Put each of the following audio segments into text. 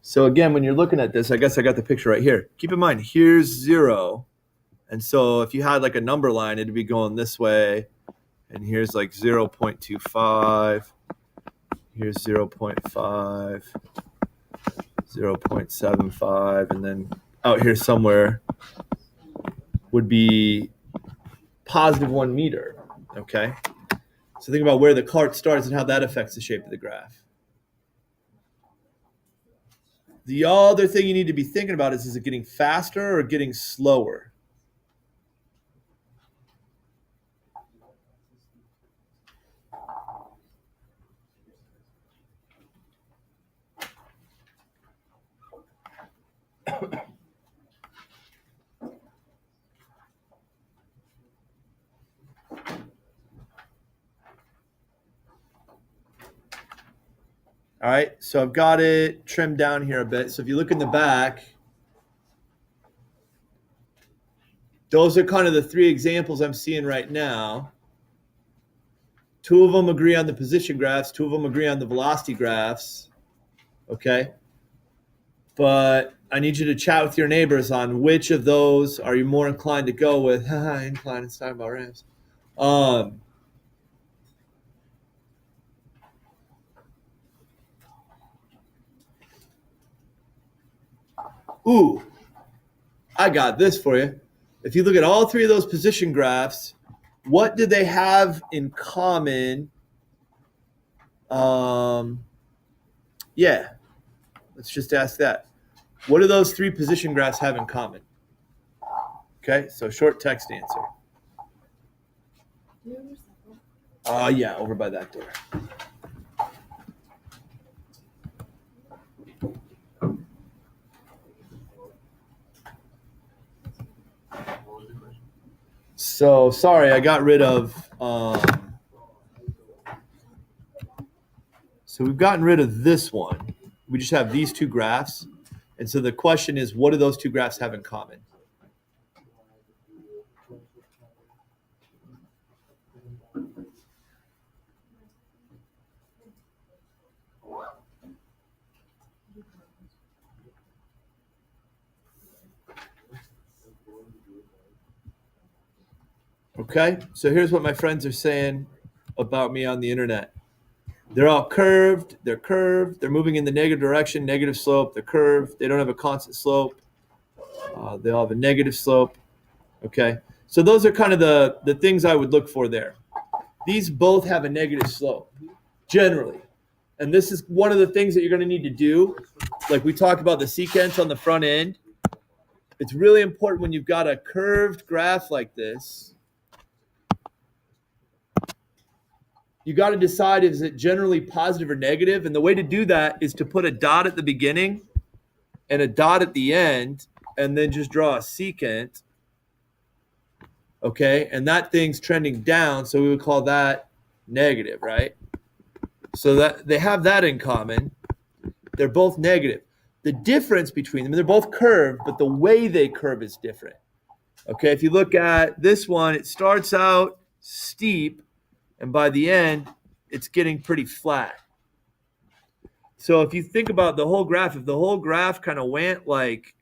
So again, when you're looking at this, I guess I got the picture right here. Keep in mind, here's 0. And so if you had like a number line, it'd be going this way. And here's like 0.25. Here's 0.5, 0.75. And then out here somewhere would be positive 1 meter. Okay. So think about where the cart starts and how that affects the shape of the graph. The other thing you need to be thinking about is it getting faster or getting slower? All right, so I've got it trimmed down here a bit. So if you look in the back, those are kind of the 3 examples I'm seeing right now. 2 of them agree on the position graphs. 2 of them agree on the velocity graphs. Okay. But I need you to chat with your neighbors on which of those are you more inclined to go with. Inclined, it's talking about Rams. Ooh, I got this for you. If you look at all 3 of those position graphs, what do they have in common? Yeah, let's just ask that. What do those 3 position graphs have in common? Okay, so short text answer. Yeah, over by that door. So sorry, I got rid of. So we've gotten rid of this one. We just have these 2 graphs, and so the question is, what do those 2 graphs have in common? Okay, so here's what my friends are saying about me on the internet. They're all curved. They're moving in the negative direction, negative slope. They're curved. They don't have a constant slope. They all have a negative slope. Okay, so those are kind of the things I would look for there. These both have a negative slope, generally. And this is one of the things that you're going to need to do. Like we talked about the secants on the front end. It's really important when you've got a curved graph like this. You got to decide, is it generally positive or negative? And the way to do that is to put a dot at the beginning and a dot at the end, and then just draw a secant. Okay, and that thing's trending down, so we would call that negative, right? So that they have that in common. They're both negative. The difference between them, they're both curved, but the way they curve is different. Okay, if you look at this one, it starts out steep, and by the end, it's getting pretty flat. So if you think about the whole graph, if the whole graph kind of went like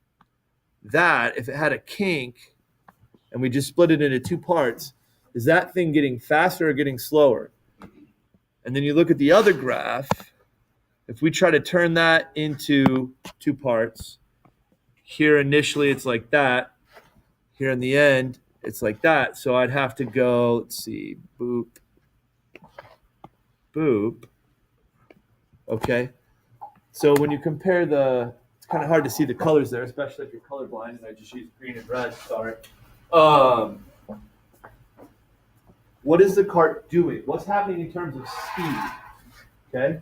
that, if it had a kink, and we just split it into 2 parts, is that thing getting faster or getting slower? And then you look at the other graph. If we try to turn that into 2 parts, here initially it's like that. Here in the end, it's like that. So I'd have to go, let's see, boop, boop. Okay. So when you compare it's kind of hard to see the colors there, especially if you're colorblind, and I just use green and red, sorry. What is the cart doing? What's happening in terms of speed? Okay.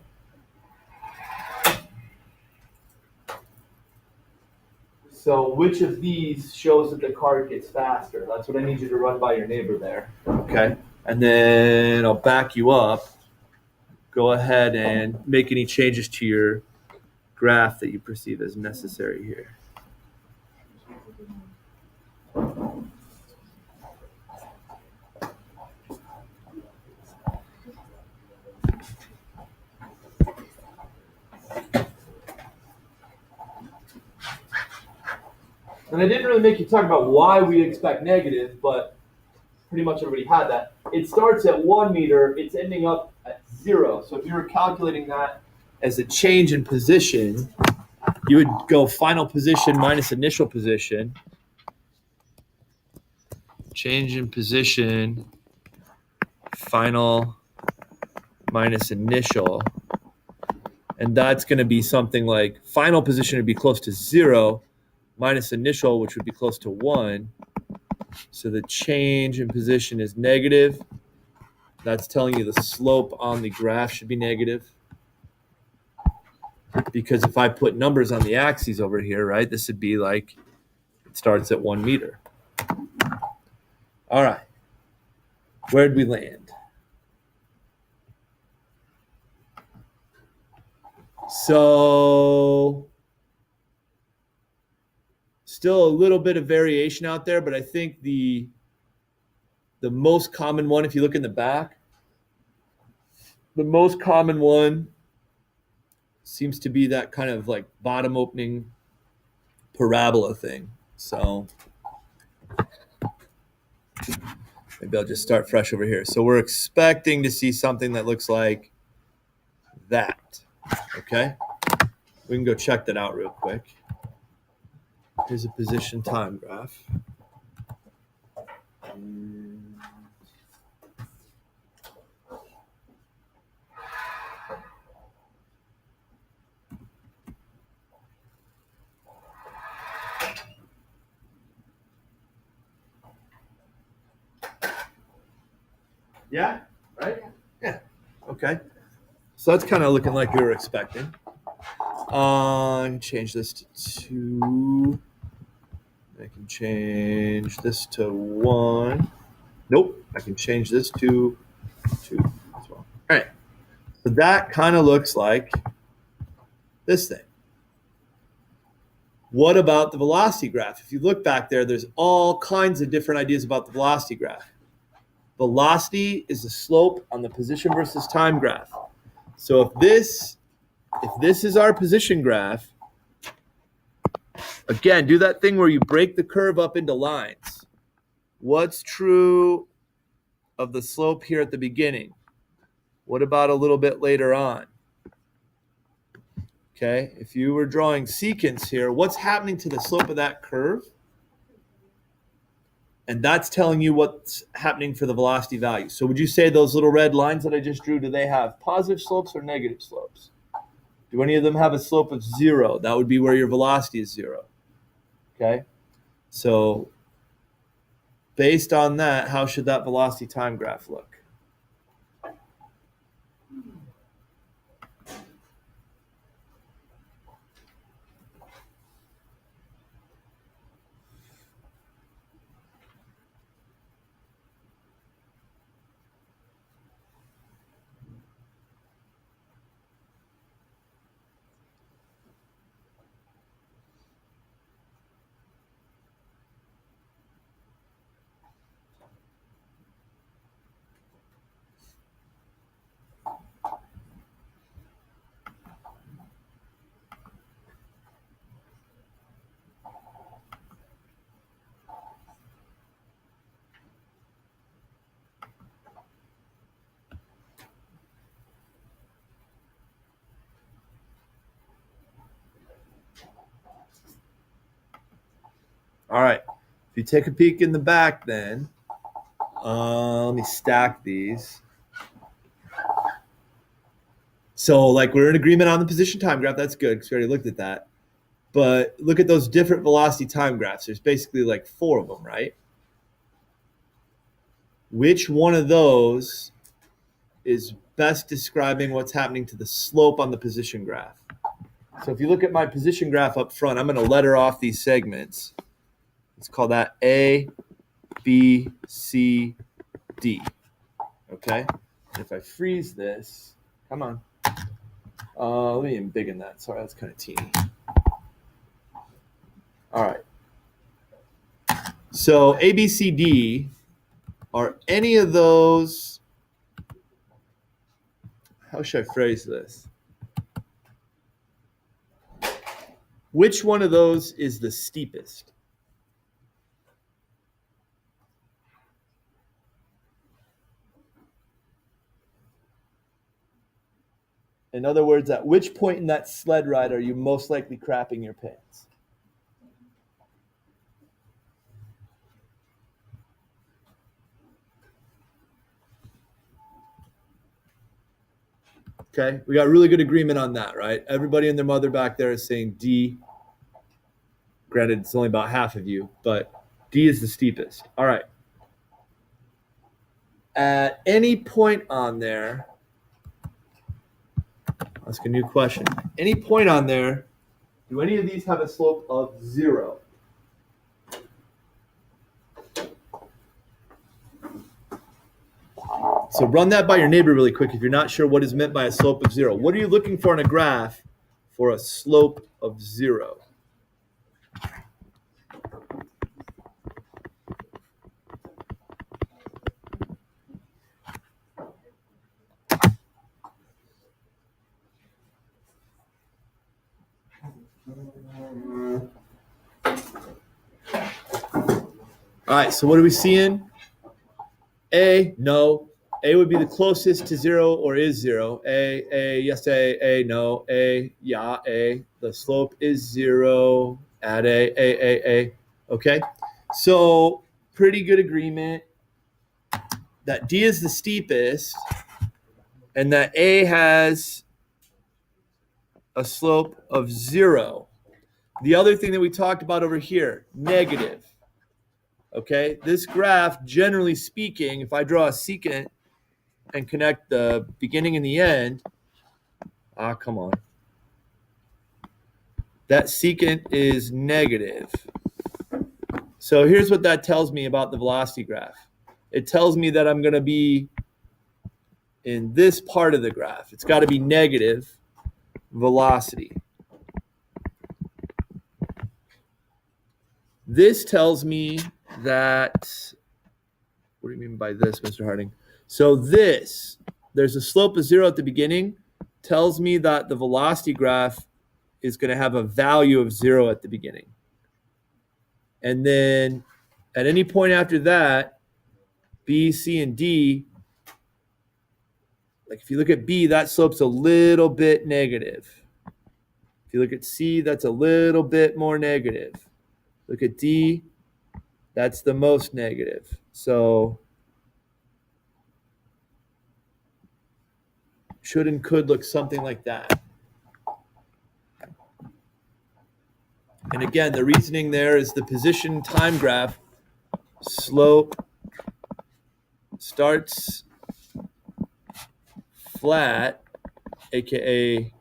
So which of these shows that the cart gets faster? That's what I need you to run by your neighbor there. Okay. And then I'll back you up. Go ahead and make any changes to your graph that you perceive as necessary here. And I didn't really make you talk about why we expect negative, but pretty much everybody had that. It starts at 1 meter, it's ending up at 0. So if you were calculating that as a change in position, you would go final position minus initial position. Change in position, final minus initial. And that's going to be something like final position would be close to 0, minus initial, which would be close to 1. So the change in position is negative. That's telling you the slope on the graph should be negative. Because if I put numbers on the axes over here, right, this would be like it starts at 1 meter. All right. Where'd we land? So still a little bit of variation out there, but I think the most common one, if you look in the back, the most common one seems to be that kind of like bottom opening parabola thing. So maybe I'll just start fresh over here. So we're expecting to see something that looks like that. Okay? We can go check that out real quick. Here's a position time graph. Yeah, right? Yeah. Okay. So that's kind of looking like we were expecting. I can change this to 2. I can change this to 1. Nope. I can change this to 2 as well. All right. So that kind of looks like this thing. What about the velocity graph? If you look back there, there's all kinds of different ideas about the velocity graph. Velocity is the slope on the position versus time graph. So if this is our position graph, again, do that thing where you break the curve up into lines. What's true of the slope here at the beginning? What about a little bit later on? Okay, if you were drawing secants here, what's happening to the slope of that curve? And that's telling you what's happening for the velocity value. So would you say those little red lines that I just drew, do they have positive slopes or negative slopes? Do any of them have a slope of 0? That would be where your velocity is 0. Okay, so based on that, how should that velocity time graph look? All right, if you take a peek in the back then, let me stack these. So like we're in agreement on the position time graph, that's good because we already looked at that. But look at those different velocity time graphs. There's basically like 4 of them, right? Which one of those is best describing what's happening to the slope on the position graph? So if you look at my position graph up front, I'm going to letter off these segments. Let's call that A, B, C, D. Okay? And if I freeze this, come on. Let me embiggen that. Sorry, that's kind of teeny. All right. So A, B, C, D, are any of those, how should I phrase this? Which one of those is the steepest? In other words, at which point in that sled ride are you most likely crapping your pants? Okay, we got really good agreement on that, right? Everybody and their mother back there is saying D. Granted, it's only about half of you, but D is the steepest. All right. At any point on there, I'll ask a new question. Any point on there, do any of these have a slope of 0? So run that by your neighbor really quick if you're not sure what is meant by a slope of 0. What are you looking for in a graph for a slope of 0? All right, so what are we seeing? A, no. A would be the closest to 0 or is 0. A, yes, A, no, A, yeah, A. The slope is 0. Add A. Okay, so pretty good agreement that D is the steepest and that A has a slope of 0. The other thing that we talked about over here, negative. Okay, this graph, generally speaking, if I draw a secant and connect the beginning and the end, come on. That secant is negative. So here's what that tells me about the velocity graph. It tells me that I'm going to be in this part of the graph. It's got to be negative velocity. This tells me that, what do you mean by this, Mr. Harding? So this, there's a slope of 0 at the beginning, tells me that the velocity graph is going to have a value of 0 at the beginning. And then at any point after that, B, C, and D, like if you look at B, that slope's a little bit negative. If you look at C, that's a little bit more negative. Look at D, that's the most negative. So should and could look something like that. And again, the reasoning there is the position time graph. Slope starts flat, aka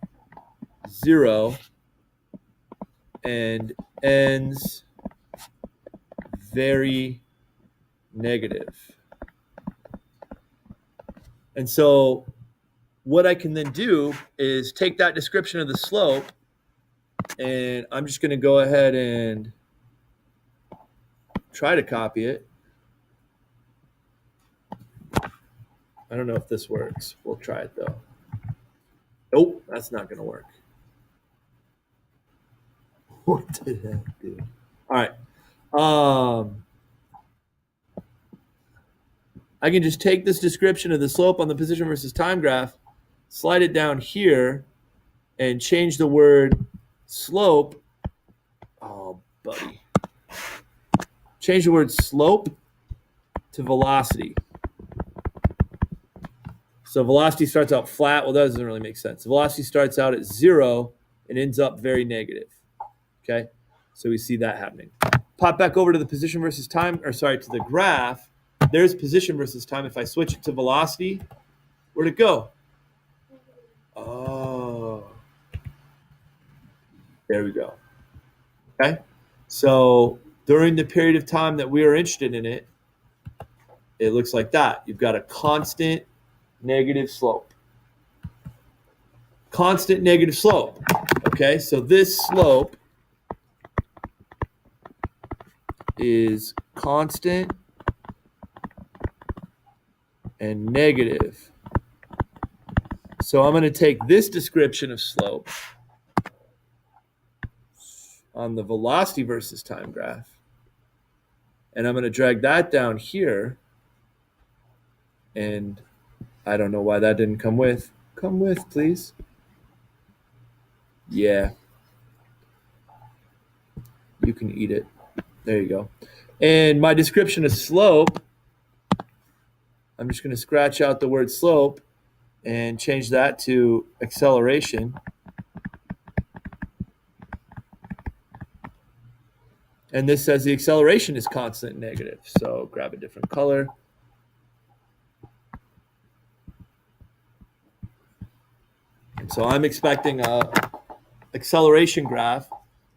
0, and ends very negative. And so what I can then do is take that description of the slope, and I'm just going to go ahead and try to copy it. I don't know if this works. We'll try it though. Nope, that's not going to work. What did that do? All right. I can just take this description of the slope on the position versus time graph, slide it down here, and change the word slope. Oh, buddy. Change the word slope to velocity. So velocity starts out flat. Well, that doesn't really make sense. Velocity starts out at 0 and ends up very negative. Okay, so we see that happening. Pop back over to the position versus time, or sorry, to the graph. There's position versus time. If I switch it to velocity, where'd it go? Oh, there we go. Okay, so during the period of time that we are interested in it, it looks like that. You've got a constant negative slope. Constant negative slope. Okay, so this slope is constant and negative. So I'm going to take this description of slope on the velocity versus time graph, and I'm going to drag that down here, and I don't know why that didn't come with. Come with, please. Yeah. You can eat it. There you go. And my description of slope, I'm just going to scratch out the word slope and change that to acceleration. And this says the acceleration is constant and negative. So grab a different color. And so I'm expecting a acceleration graph,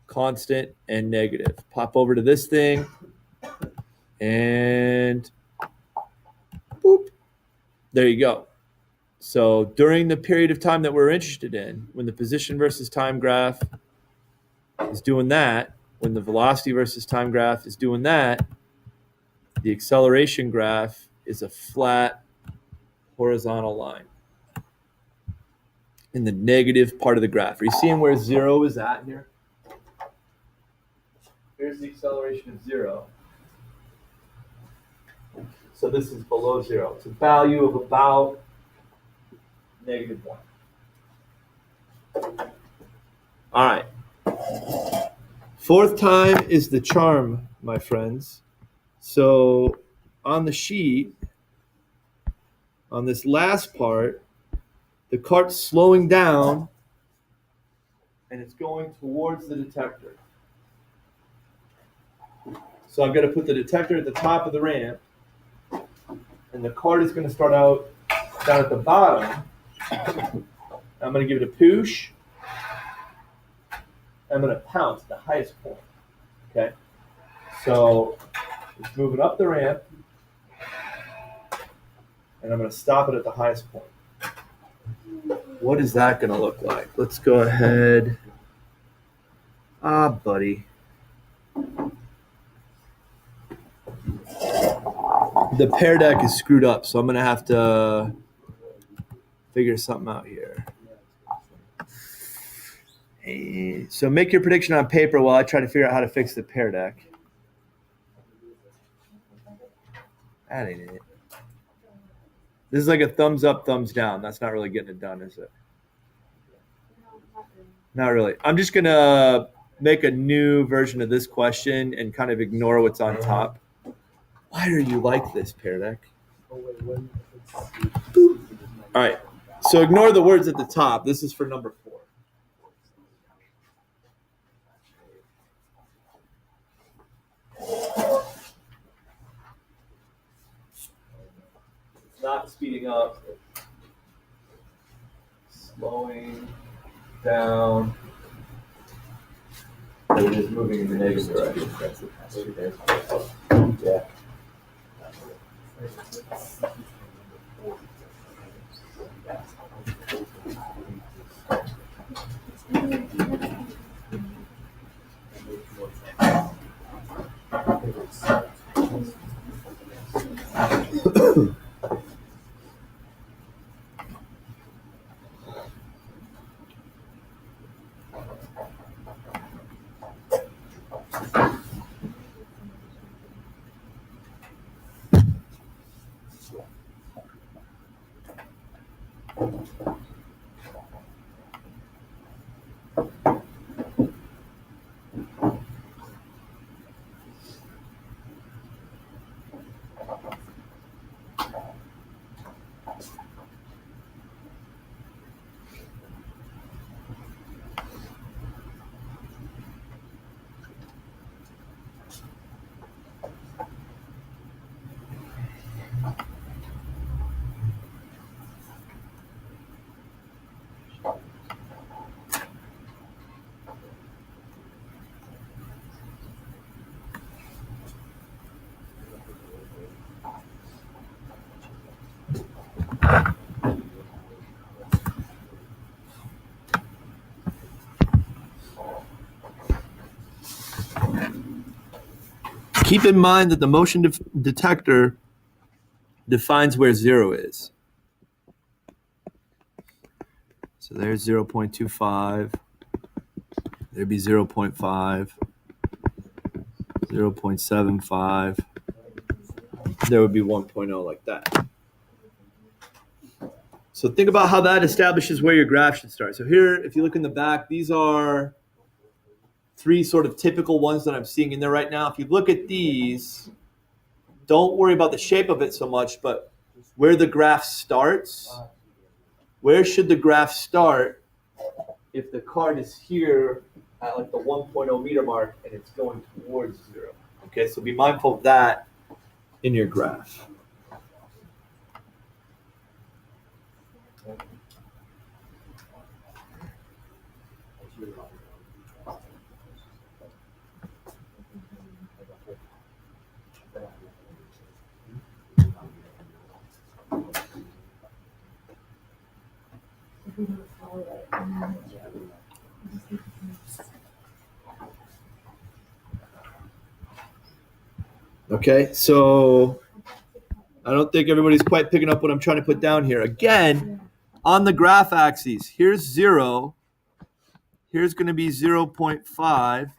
constant and negative. Pop over to this thing and boop. There you go. So during the period of time that we're interested in, when the position versus time graph is doing that, when the velocity versus time graph is doing that, the acceleration graph is a flat horizontal line in the negative part of the graph. Are you seeing where 0 is at here? Here's the acceleration of 0. So this is below 0. It's a value of about -1. All right. Fourth time is the charm, my friends. So on the sheet, on this last part, the cart's slowing down and it's going towards the detector. So I've got to put the detector at the top of the ramp, and the cart is going to start out down at the bottom. I'm going to give it a push. I'm going to pounce at the highest point. Okay? So it's moving up the ramp, and I'm going to stop it at the highest point. What is that going to look like? Let's go ahead. Buddy. The pear deck is screwed up, so I'm going to have to figure something out here. Hey, so make your prediction on paper while I try to figure out how to fix the pear deck. That ain't it. This is like a thumbs up, thumbs down. That's not really getting it done, is it? Not really. I'm just going to make a new version of this question and kind of ignore what's on top. Why are you like this, pear deck? Boop. All right. So ignore the words at the top. This is for number 4. It's not speeding up. Slowing down. It is moving in the negative direction. Yeah. Keep in mind that the motion detector defines where 0 is. So there's 0.25. There'd be 0.5, 0.75. There would be 1.0 like that. So think about how that establishes where your graph should start. So here, if you look in the back, these are three sort of typical ones that I'm seeing in there right now. If you look at these, don't worry about the shape of it so much, but where the graph starts, where should the graph start if the card is here at like the 1.0 meter mark and it's going towards zero? Okay, so be mindful of that in your graph. Okay, so I don't think everybody's quite picking up what I'm trying to put down here. Again, on the graph axis, here's 0. Here's going to be 0.5.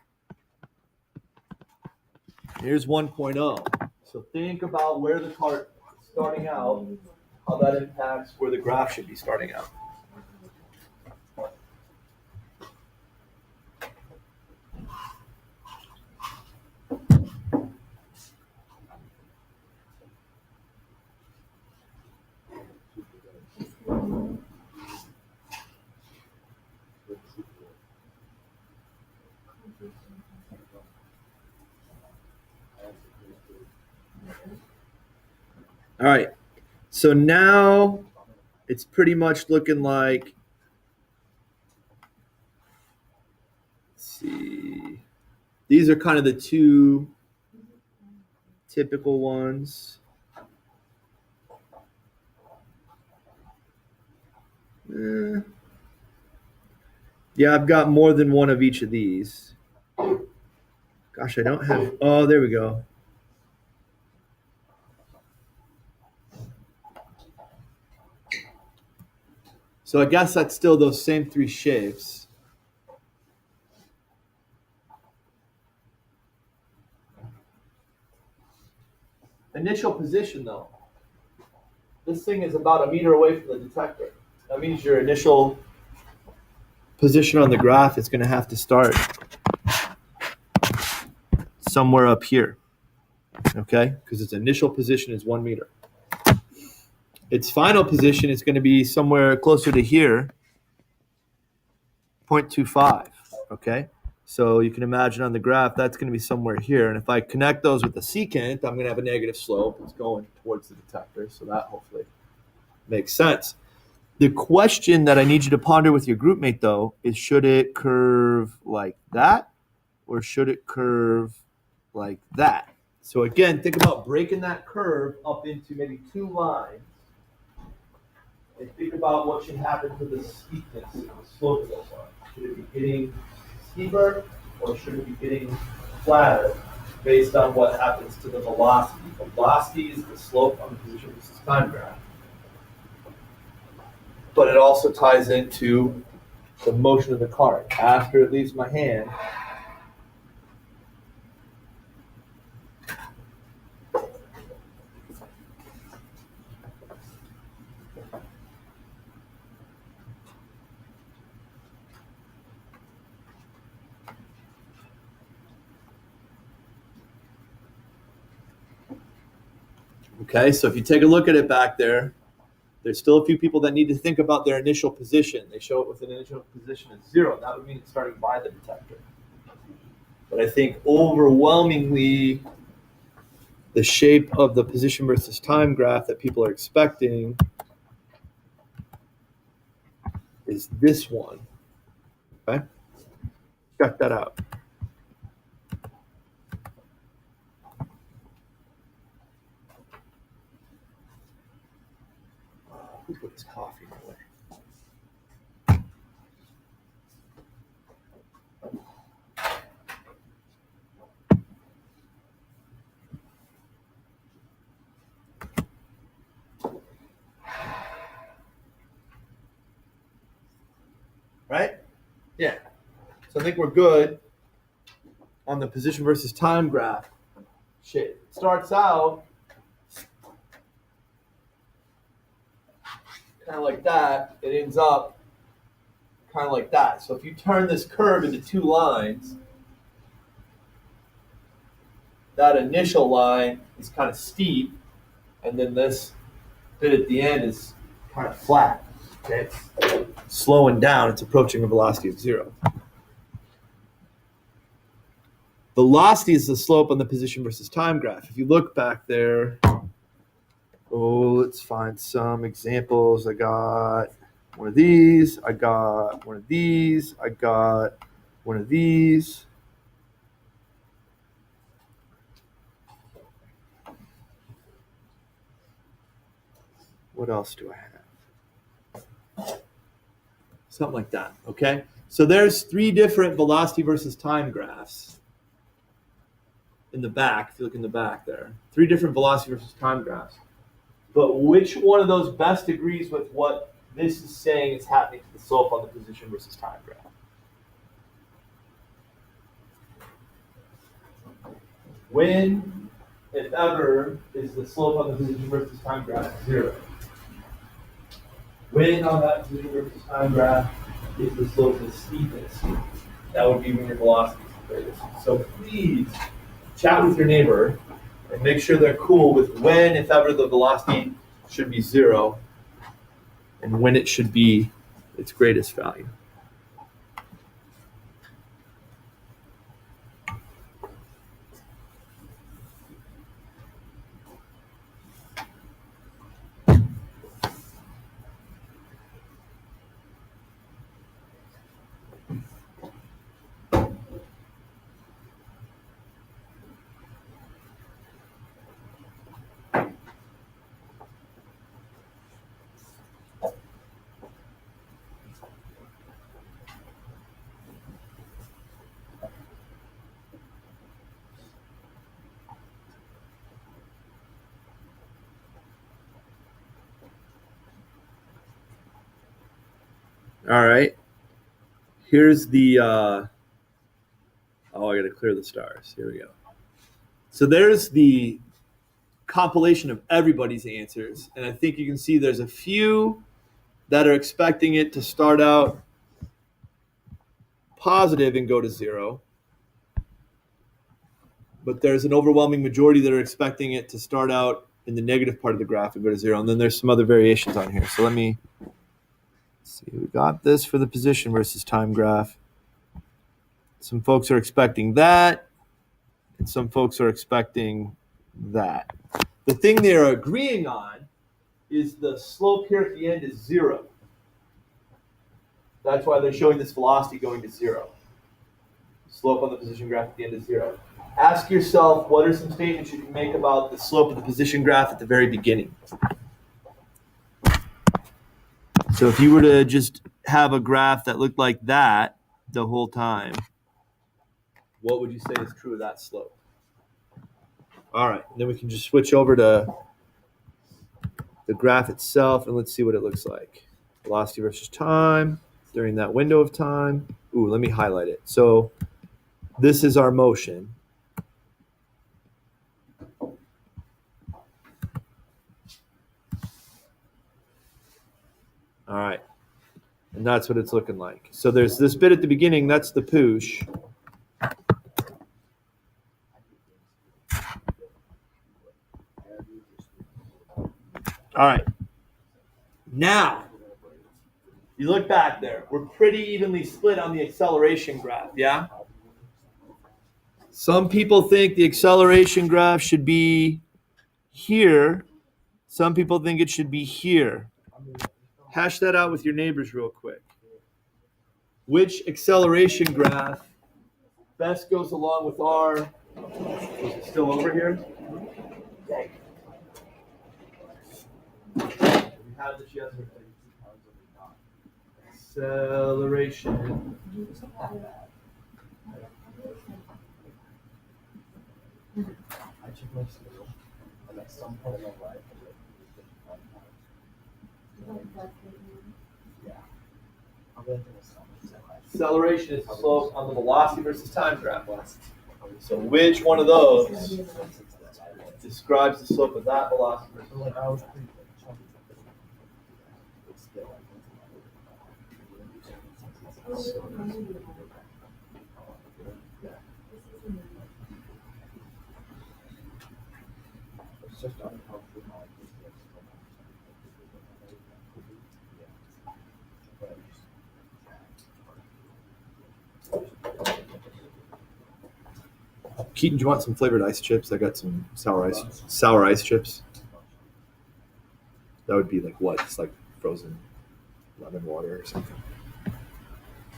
Here's 1.0. So think about where the card is starting out, how that impacts where the graph should be starting out. All right. So now it's pretty much looking like, let's see, these are kind of the two typical ones. Yeah, I've got more than one of each of these. Gosh, I don't have, oh, there we go. So I guess that's still those same three shapes. Initial position, though. This thing is about a meter away from the detector. That means your initial position on the graph is going to have to start somewhere up here, okay? Because its initial position is 1 meter. Its final position is going to be somewhere closer to here, 0.25, okay? So you can imagine on the graph, that's going to be somewhere here. And if I connect those with the secant, I'm going to have a negative slope. It's going towards the detector, so that hopefully makes sense. The question that I need you to ponder with your group mate, though, is should it curve like that or should it curve like that? So again, think about breaking that curve up into maybe two lines and think about what should happen to the steepness and the slope of those lines. Should it be getting steeper or should it be getting flatter based on what happens to the velocity? The velocity is the slope on the position versus time graph. But it also ties into the motion of the card. After it leaves my hand, okay, so if you take a look at it back there, there's still a few people that need to think about their initial position. They show it with an initial position of 0. That would mean it's starting by the detector. But I think overwhelmingly, the shape of the position versus time graph that people are expecting is this one. Okay? Check that out. Who put his coffee away? Right? Yeah. So I think we're good on the position versus time graph shape. It starts out kind of like that, it ends up kind of like that. So if you turn this curve into two lines, that initial line is kind of steep, and then this bit at the end is kind of flat. Okay, it's slowing down. It's approaching a velocity of 0. Velocity is the slope on the position versus time graph. If you look back there, let's find some examples. I got one of these. I got one of these. I got one of these. What else do I have? Something like that, okay? So there's 3 different velocity versus time graphs in the back, if you look in the back there. 3 different velocity versus time graphs. But which one of those best agrees with what this is saying is happening to the slope on the position versus time graph? When, if ever, is the slope on the position versus time graph 0? When on that position versus time graph is the slope the steepest? That would be when your velocity is the greatest. So please chat with your neighbor and make sure they're cool with when, if ever, the velocity should be 0 and when it should be its greatest value. All right. Here's the, I got to clear the stars. Here we go. So there's the compilation of everybody's answers. And I think you can see there's a few that are expecting it to start out positive and go to 0. But there's an overwhelming majority that are expecting it to start out in the negative part of the graph and go to 0. And then there's some other variations on here. So let me see. We got this for the position versus time graph. Some folks are expecting that, and some folks are expecting that. The thing they're agreeing on is the slope here at the end is 0. That's why they're showing this velocity going to 0. Slope on the position graph at the end is 0. Ask yourself, what are some statements you can make about the slope of the position graph at the very beginning? So if you were to just have a graph that looked like that the whole time, what would you say is true of that slope? All right, then we can just switch over to the graph itself, and let's see what it looks like. Velocity versus time during that window of time. Ooh, let me highlight it. So this is our motion. All right, and that's what it's looking like. So there's this bit at the beginning, that's the push. All right, now, you look back there, we're pretty evenly split on the acceleration graph, yeah? Some people think the acceleration graph should be here. Some people think it should be here. Hash that out with your neighbors real quick. Which acceleration graph best goes along with our, is it still over here? We had this yesterday. Acceleration. Acceleration is the slope on the velocity versus time graph. So which one of those describes the slope of that velocity versus time graph? Keaton, do you want some flavored ice chips? I got some sour ice chips. That would be like what? It's like frozen lemon water or something. I'm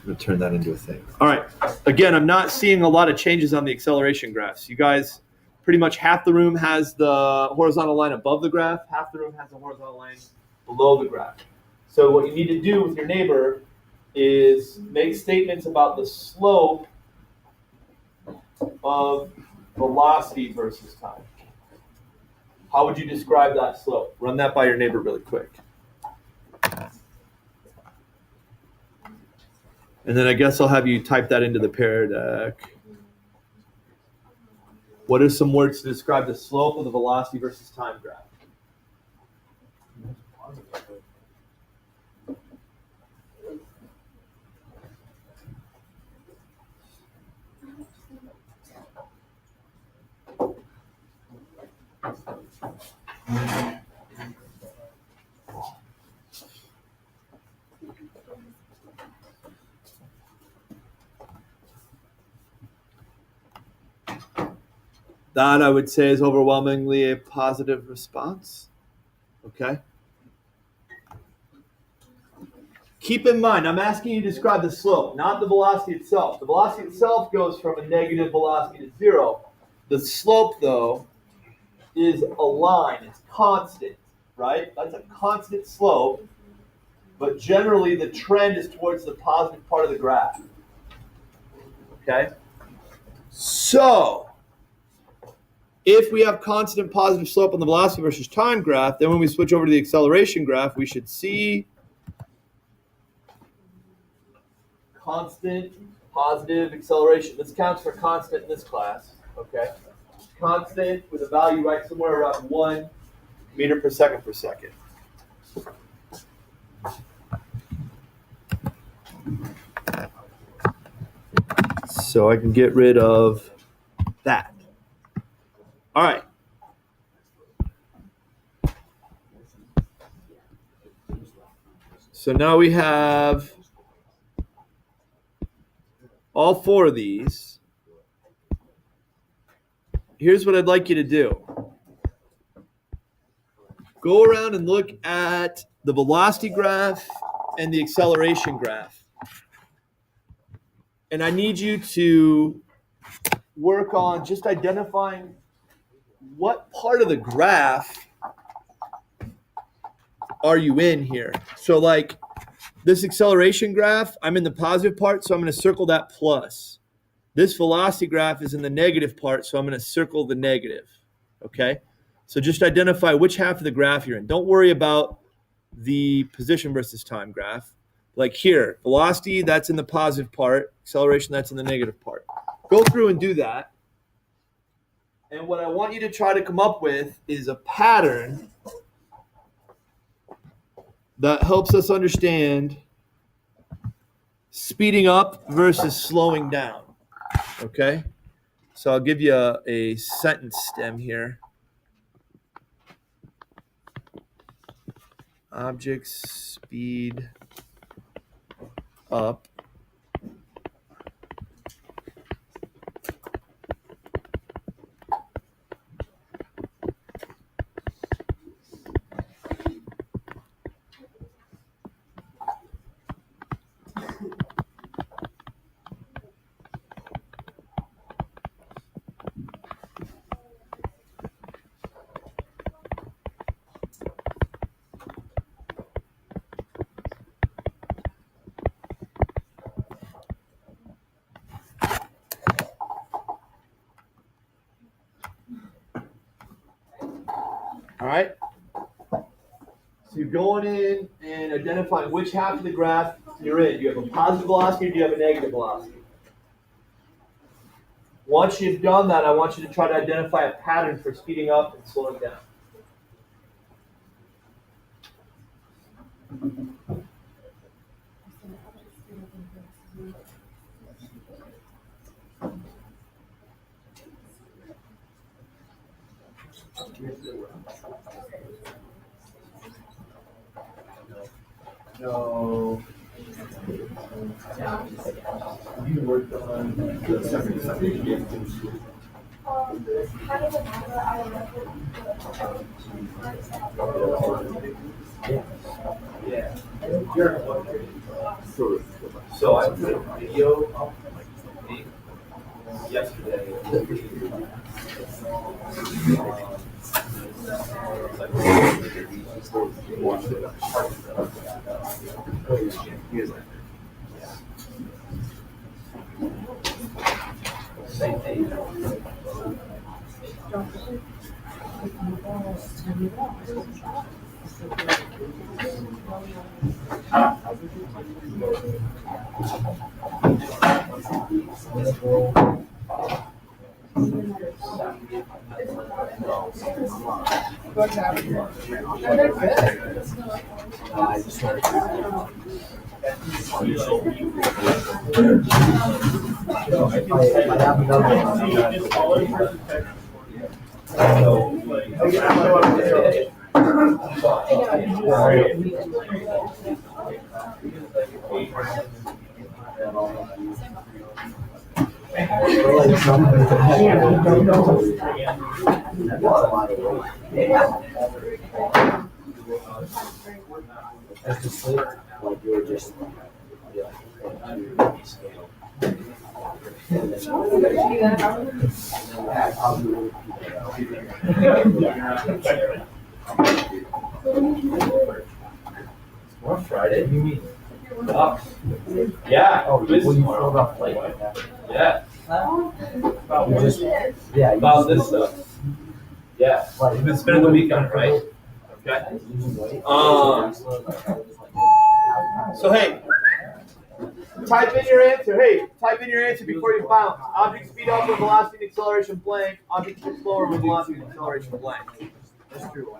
gonna turn that into a thing. All right. Again, I'm not seeing a lot of changes on the acceleration graphs. You guys, pretty much half the room has the horizontal line above the graph, half the room has the horizontal line below the graph. So what you need to do with your neighbor is make statements about the slope of velocity versus time. How would you describe that slope? Run that by your neighbor really quick. And then I guess I'll have you type that into the Pear Deck. What are some words to describe the slope of the velocity versus time graph? That I would say is overwhelmingly a positive response. Okay. Keep in mind, I'm asking you to describe the slope, not the velocity itself. The velocity itself goes from a negative velocity to zero. The slope, though, is a line. It's constant, right? That's a constant slope. But generally, the trend is towards the positive part of the graph. Okay? So, if we have constant positive slope on the velocity versus time graph, then when we switch over to the acceleration graph, we should see constant positive acceleration. This counts for constant in this class, okay? Constant with a value right somewhere around 1 meter per second per second. So I can get rid of that. All right. So now we have all four of these. Here's what I'd like you to do. Go around and look at the velocity graph and the acceleration graph. And I need you to work on just identifying what part of the graph are you in here. So like this acceleration graph, I'm in the positive part, so I'm going to circle that plus. This velocity graph is in the negative part, so I'm going to circle the negative, okay? So just identify which half of the graph you're in. Don't worry about the position versus time graph. Like here, velocity, that's in the positive part. Acceleration, that's in the negative part. Go through and do that. And what I want you to try to come up with is a pattern that helps us understand speeding up versus slowing down, okay? So I'll give you a sentence stem here. Objects speed up all right? So you're going in and identifying which half of the graph you're in. Do you have a positive velocity or do you have a negative velocity? Once you've done that, I want you to try to identify a pattern for speeding up and slowing down. No. You worked on the second game. Yeah. So I put a video up yesterday. Same thing. Friday? You mean? Yeah. Oh, you filled up late. Yeah. About this stuff. Yeah. You've been spending the weekend, right? Okay. So hey, type in your answer. Hey, type in your answer before you bounce. Object speed up with velocity and acceleration blank. Object speed slower with velocity and acceleration blank. That's true.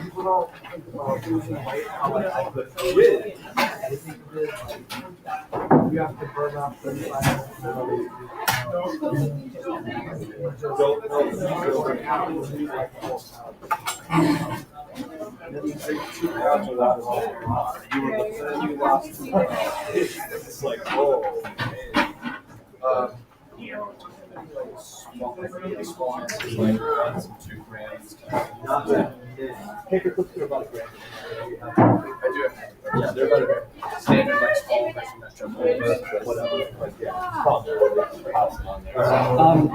People don't think about losing weight. You have to burn off 35 It's like, oh, small, like 2 grams. Paper clips are about a gram. I do have. Yeah, they're about a gram. Standard, like small, whatever.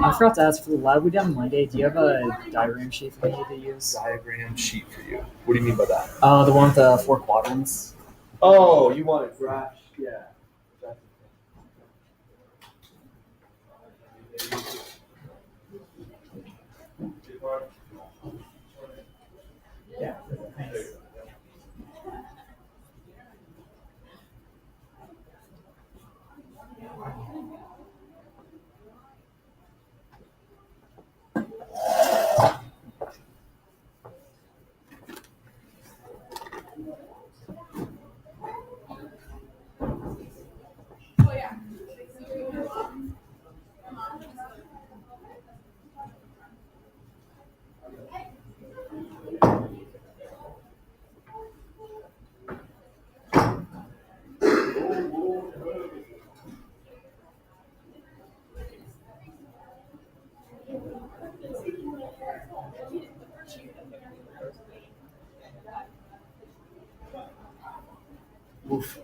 I forgot to ask for the lab we did on Monday. Do you have a diagram sheet for me to use? Diagram sheet for you. What do you mean by that? The one with the 4 quadrants. Oh, you want a graph? Yeah. Yeah. Oof.